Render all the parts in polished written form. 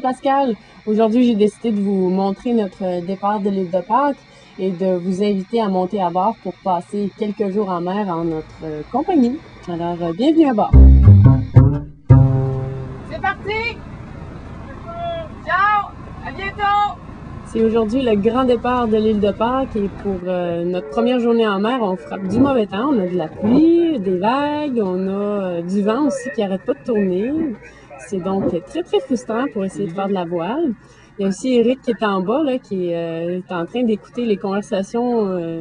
Pascal. Aujourd'hui, j'ai décidé de vous montrer notre départ de l'île de Pâques et de vous inviter à monter à bord pour passer quelques jours en mer en notre compagnie. Alors, bienvenue à bord. C'est parti! Ciao! À bientôt! C'est aujourd'hui le grand départ de l'île de Pâques et pour notre première journée en mer, on frappe du mauvais temps. On a de la pluie, des vagues, on a du vent aussi qui n'arrête pas de tourner. C'est donc très, très frustrant pour essayer de faire de la voile. Il y a aussi Eric qui est en bas, là, qui est en train d'écouter les conversations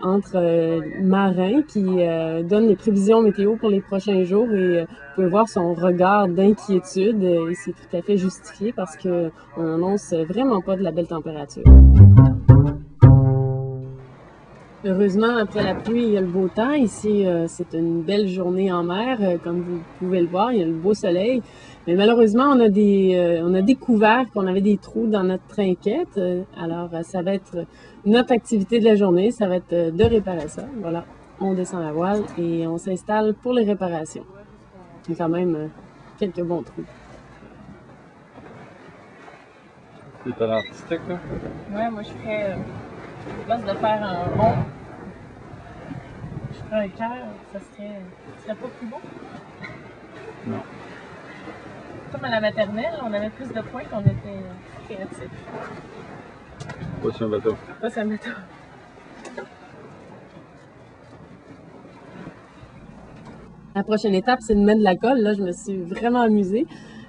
entre marins qui donnent les prévisions météo pour les prochains jours et vous pouvez voir son regard d'inquiétude et c'est tout à fait justifié parce qu'on n'annonce vraiment pas de la belle température. Heureusement, après la pluie, il y a le beau temps. Ici, c'est une belle journée en mer. Comme vous pouvez le voir, il y a le beau soleil. Mais malheureusement, on a découvert qu'on avait des trous dans notre trinquette. Alors, ça va être notre activité de la journée. Ça va être de réparer ça. Voilà, on descend la voile et on s'installe pour les réparations. Il y a quand même quelques bons trous. C'est un artistique, là? Ouais, moi je ferais, à place de faire un rond, je ferais un cœur, ça serait pas plus beau? Non. Comme à la maternelle, on avait plus de points qu'on était créatifs. Pas sur un bateau. Pas sur un bateau. La prochaine étape, c'est de mettre de la colle. Là, je me suis vraiment amusée.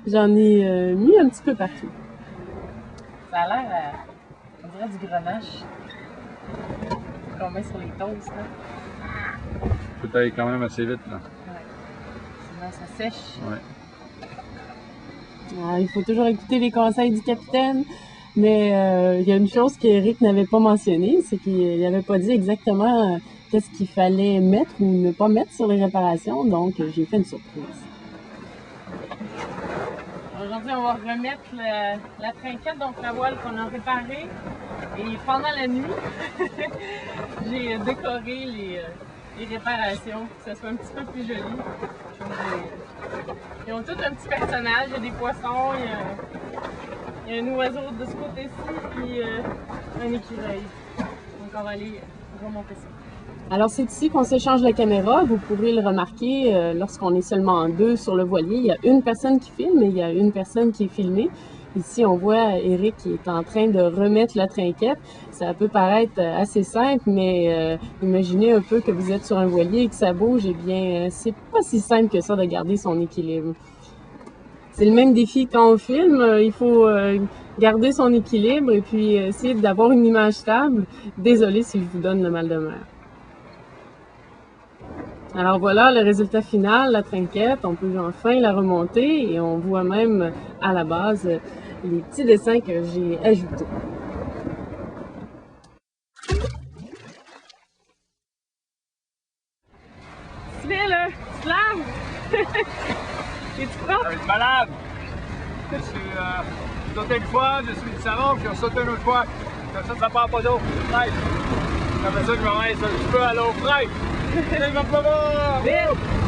J'en ai mis un petit peu partout. Ça a l'air, on dirait du grenache qu'on met sur les toasts, là. Peut-être quand même assez vite, là. Ouais. Sinon, ça sèche. Ouais. Alors, il faut toujours écouter les conseils du capitaine, mais il y a une chose qu'Éric n'avait pas mentionnée, c'est qu'il n'avait pas dit exactement qu'est-ce qu'il fallait mettre ou ne pas mettre sur les réparations, donc j'ai fait une surprise. Aujourd'hui, on va remettre la trinquette, donc la voile qu'on a réparée. Et pendant la nuit, j'ai décoré les réparations pour que ça soit un petit peu plus joli. Ils ont tous un petit personnage, il y a des poissons, il y a un oiseau de ce côté-ci, puis un écureuil. Donc on va aller remonter ça. Alors c'est ici qu'on s'échange la caméra. Vous pourrez le remarquer lorsqu'on est seulement deux sur le voilier. Il y a une personne qui filme et il y a une personne qui est filmée. Ici, on voit Eric qui est en train de remettre la trinquette. Ça peut paraître assez simple, mais imaginez un peu que vous êtes sur un voilier et que ça bouge. Eh bien, c'est pas si simple que ça de garder son équilibre. C'est le même défi quand on filme. Il faut garder son équilibre et puis essayer d'avoir une image stable. Désolée si je vous donne le mal de mer. Alors voilà le résultat final, la trinquette, on peut enfin la remonter et on voit même à la base les petits dessins que j'ai ajoutés. Tu viens là, tu te laves? Es-tu propre? Je suis malade. Je suis sauté une fois, je suis du savon, puis je sauté une autre fois. Comme ça prend pas d'eau. Fraîche. Après ça, je me mets un petit peu à l'eau fraîche. Il va pleuvoir! Vite!